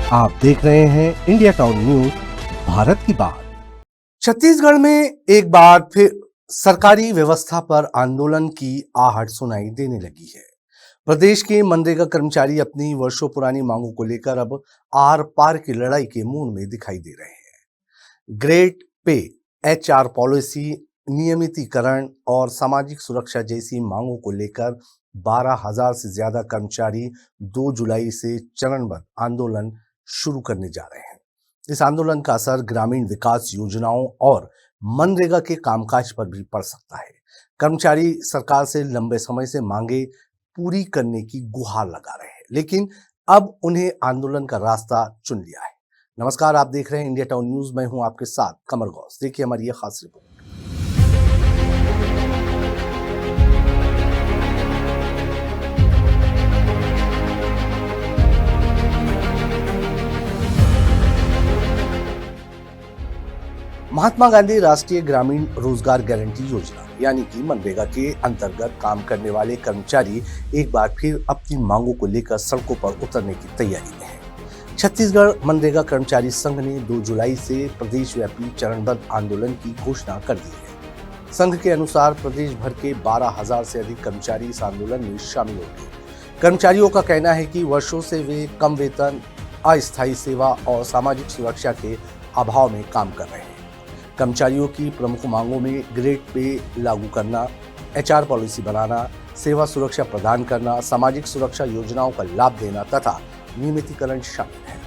आप देख रहे हैं इंडिया टाउन न्यूज, भारत की बात। छत्तीसगढ़ में एक बार फिर सरकारी व्यवस्था पर आंदोलन की आहट सुनाई देने लगी है। प्रदेश के मनरेगा कर्मचारी अपनी वर्षों पुरानी मांगों को लेकर अब आर पार की लड़ाई के मूड में दिखाई दे रहे हैं। ग्रेड पे, HR पॉलिसी, नियमितीकरण और सामाजिक सुरक्षा जैसी मांगों को लेकर 12,000 से ज्यादा कर्मचारी 2 जुलाई से चरणबद्ध आंदोलन शुरू करने जा रहे हैं। इस आंदोलन का असर ग्रामीण विकास योजनाओं और मनरेगा के कामकाज पर भी पड़ सकता है। कर्मचारी सरकार से लंबे समय से मांगे पूरी करने की गुहार लगा रहे हैं, लेकिन अब उन्हें आंदोलन का रास्ता चुन लिया है। नमस्कार, आप देख रहे हैं इंडिया टाउन न्यूज। मैं हूं आपके साथ कमर गौस। देखिए हमारी ये खास रिपोर्ट। महात्मा गांधी राष्ट्रीय ग्रामीण रोजगार गारंटी योजना यानी कि मनरेगा के अंतर्गत काम करने वाले कर्मचारी एक बार फिर अपनी मांगों को लेकर सड़कों पर उतरने की तैयारी में है। छत्तीसगढ़ मनरेगा कर्मचारी संघ ने 2 जुलाई से प्रदेशव्यापी चरणबद्ध आंदोलन की घोषणा कर दी है। संघ के अनुसार प्रदेश भर के 12,000 से अधिक कर्मचारी इस आंदोलन में शामिल होंगे। कर्मचारियों का कहना है कि वर्षों से वे कम वेतन, अस्थायी सेवा और सामाजिक सुरक्षा के अभाव में काम कर रहे हैं। कर्मचारियों की प्रमुख मांगों में ग्रेड पे लागू करना, HR पॉलिसी बनाना, सेवा सुरक्षा प्रदान करना, सामाजिक सुरक्षा योजनाओं का लाभ देना तथा नियमितीकरण शामिल है।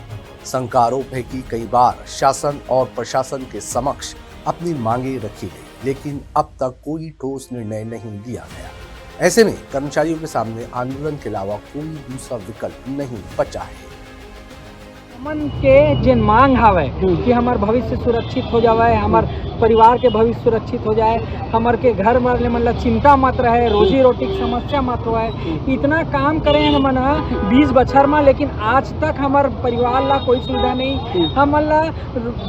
संघ का आरोप है कि कई बार शासन और प्रशासन के समक्ष अपनी मांगे रखी गई, लेकिन अब तक कोई ठोस निर्णय नहीं लिया गया। ऐसे में कर्मचारियों के सामने आंदोलन के अलावा कोई दूसरा विकल्प नहीं बचा है। मन के जिन मांग हवे कि हमार भविष्य सुरक्षित हो जाए, हमार परिवार के भविष्य सुरक्षित हो जाए, हमार के घर वाले मतलब चिंता मत रहे, रोजी रोटी की समस्या मत हो। इतना काम करें हम 20 बछर में, लेकिन आज तक हमार परिवार ला कोई सुविधा नहीं। हमला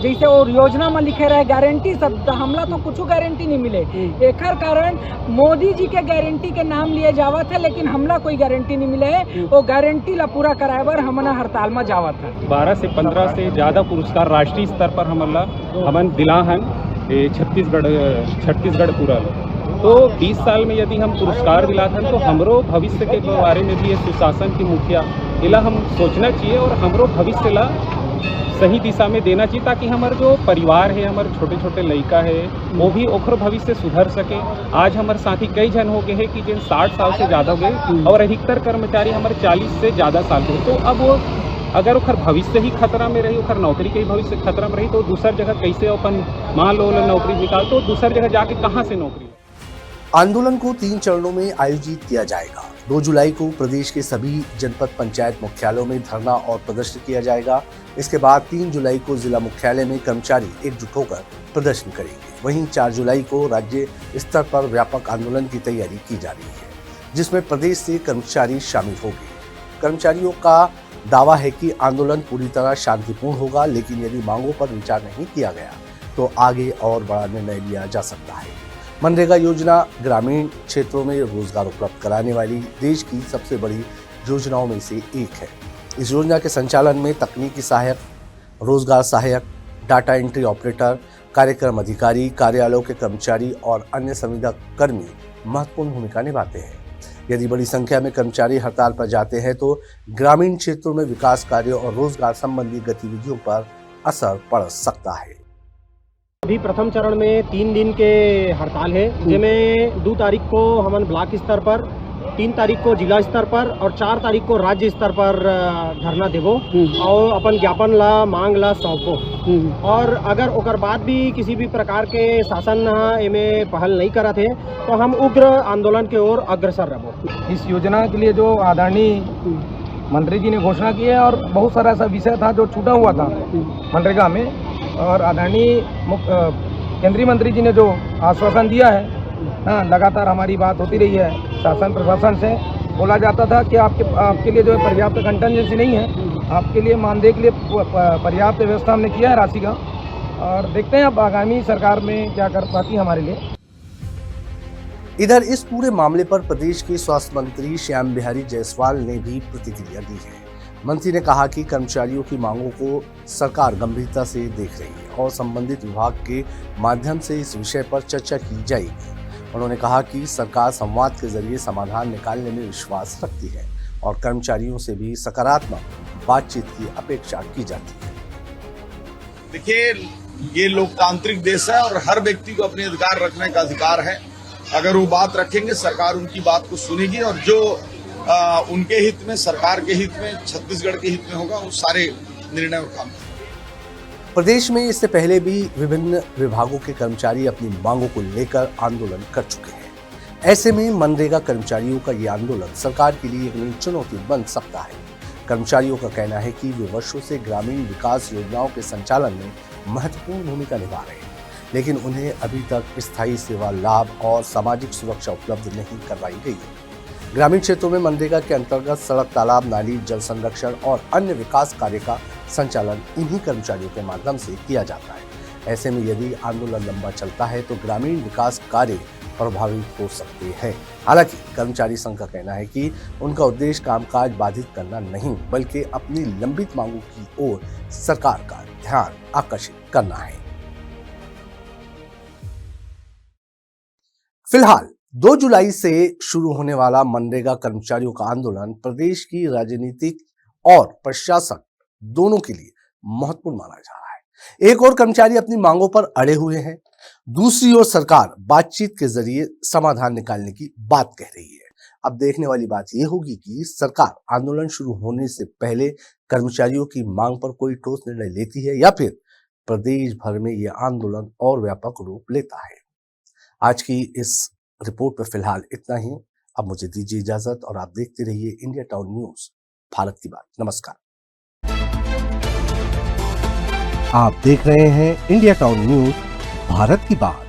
जैसे और योजना में लिखे रहे गारंटी सब, हमला तो कुछ गारंटी नहीं मिले। एक कारण मोदी जी के गारंटी के नाम लिए जावत है, लेकिन हमला कोई गारंटी नहीं मिले। वो गारंटी ला पूरा कराए बर हमना हड़ताल में जावत है। 12 से 15 से ज़्यादा पुरस्कार राष्ट्रीय स्तर पर हमन दिला हन छत्तीसगढ़ पूरा। तो 20 साल में यदि हम पुरस्कार दिलाथन तो हमरो भविष्य के बारे में भी ये सुशासन की मुखिया इला हम सोचना चाहिए और हमरो भविष्य ला सही दिशा में देना चाहिए, ताकि हमारे जो परिवार है, हमारे छोटे छोटे लड़का है, वो भी ओखर भविष्य सुधर सके। आज हमारे साथी कई जन हो गए हैं कि जिन 60 साल से ज़्यादा हो गए और अधिकतर कर्मचारी हमारे 40 से ज़्यादा साल के। तो अब वो अगर ओखर भविष्य ही खतरा में रही, ओखर नौकरी के भविष्य खतरा में रही, तो दूसर जगह कैसे अपन मान लो नौकरी निकाल, तो दूसर जगह जाके कहाँ से नौकरी। आंदोलन को 3 चरणों में आयोजित किया जाएगा। 2 जुलाई को प्रदेश के सभी जनपद पंचायत मुख्यालयों में धरना और प्रदर्शन किया जाएगा। इसके बाद 3 जुलाई को जिला मुख्यालय में कर्मचारी एकजुट होकर प्रदर्शन करेंगे। वहीं 4 जुलाई को राज्य स्तर पर व्यापक आंदोलन की तैयारी की जा रही है, जिसमें प्रदेश से कर्मचारी शामिल होंगे। कर्मचारियों का दावा है कि आंदोलन पूरी तरह शांतिपूर्ण होगा, लेकिन यदि मांगों पर विचार नहीं किया गया तो आगे और बड़ा निर्णय लिया जा सकता है। मनरेगा योजना ग्रामीण क्षेत्रों में रोजगार उपलब्ध कराने वाली देश की सबसे बड़ी योजनाओं में से एक है। इस योजना के संचालन में तकनीकी सहायक, रोजगार सहायक, डाटा एंट्री ऑपरेटर, कार्यक्रम अधिकारी, कार्यालयों के कर्मचारी और अन्य संविदा कर्मी महत्वपूर्ण भूमिका निभाते हैं। यदि बड़ी संख्या में कर्मचारी हड़ताल पर जाते हैं तो ग्रामीण क्षेत्रों में विकास कार्यों और रोजगार संबंधी गतिविधियों पर असर पड़ सकता है। अभी प्रथम चरण में 3 दिन के हड़ताल है, जिसमें 2 तारीख को हमन ब्लॉक स्तर पर, 3 तारीख को जिला स्तर पर और 4 तारीख को राज्य स्तर पर धरना देवो और अपन ज्ञापन ला मांग ला सौंपो। और अगर ओकर बाद भी किसी भी प्रकार के शासन इमें पहल नहीं करत है तो हम उग्र आंदोलन के ओर अग्रसर रहो। इस योजना के लिए जो आदरणीय मंत्री जी ने घोषणा की है, और बहुत सारा ऐसा विषय था जो छूटा हुआ था मनरेगा में, और आदरणीय केंद्रीय मंत्री जी ने जो आश्वासन दिया है, लगातार हमारी बात होती रही है शासन प्रशासन से। बोला जाता था कि आपके लिए जो है पर्याप्त कंटेंजेंसी नहीं है, आपके लिए मानदेय के लिए पर्याप्त व्यवस्था हमने किया है राशि का, और देखते हैं अब आगामी सरकार में क्या कर पाती है हमारे लिए। इधर इस पूरे मामले पर प्रदेश के स्वास्थ्य मंत्री श्याम बिहारी जायसवाल ने भी प्रतिक्रिया दी है। मंत्री ने कहा कि कर्मचारियों की मांगों को सरकार गंभीरता से देख रही है और संबंधित विभाग के माध्यम से इस विषय पर चर्चा की जाएगी। उन्होंने कहा कि सरकार संवाद के जरिए समाधान निकालने में विश्वास रखती है और कर्मचारियों से भी सकारात्मक बातचीत की अपेक्षा की जाती है। देखिए, ये लोकतांत्रिक देश है और हर व्यक्ति को अपने अधिकार रखने का अधिकार है। अगर वो बात रखेंगे, सरकार उनकी बात को सुनेगी और जो उनके हित में, सरकार के हित में, छत्तीसगढ़ के हित में होगा, वो सारे निर्णय और काम करेंगे। प्रदेश में इससे पहले भी विभिन्न विभागों के कर्मचारी अपनी मांगों को लेकर आंदोलन कर चुके हैं। ऐसे में मनरेगा कर्मचारियों का ये आंदोलन सरकार के लिए एक नई चुनौती बन सकता है। कर्मचारियों का कहना है कि वे वर्षों से ग्रामीण विकास योजनाओं के संचालन में महत्वपूर्ण भूमिका निभा रहे हैं, लेकिन उन्हें अभी तक स्थायी सेवा लाभ और सामाजिक सुरक्षा उपलब्ध नहीं करवाई गई है। ग्रामीण क्षेत्रों में मनरेगा के अंतर्गत सड़क, तालाब, नाली, जल संरक्षण और अन्य विकास कार्य का संचालन इन्हीं कर्मचारियों के माध्यम से किया जाता है। ऐसे में यदि आंदोलन लंबा चलता है तो ग्रामीण विकास कार्य प्रभावित हो सकते हैं। हालांकि कर्मचारी संघ का कहना है कि उनका उद्देश्य कामकाज बाधित करना नहीं, बल्कि अपनी लंबित मांगों की ओर सरकार का ध्यान आकर्षित करना है। फिलहाल 2 जुलाई से शुरू होने वाला मनरेगा कर्मचारियों का आंदोलन प्रदेश की राजनीतिक और प्रशासन दोनों के लिए महत्वपूर्ण माना जा रहा है। एक और कर्मचारी अपनी मांगों पर अड़े हुए हैं, दूसरी ओर सरकार बातचीत के जरिए समाधान निकालने की बात कह रही है। अब देखने वाली बात यह होगी कि सरकार आंदोलन शुरू होने से पहले कर्मचारियों की मांग पर कोई ठोस निर्णय लेती है या फिर प्रदेश भर में यह आंदोलन और व्यापक रूप लेता है। आज की इस रिपोर्ट पर फिलहाल इतना ही। अब मुझे दीजिए इजाजत और आप देखते रहिए इंडिया टाउन न्यूज, भारत की बात। नमस्कार। आप देख रहे हैं इंडिया टाउन न्यूज, भारत की बात।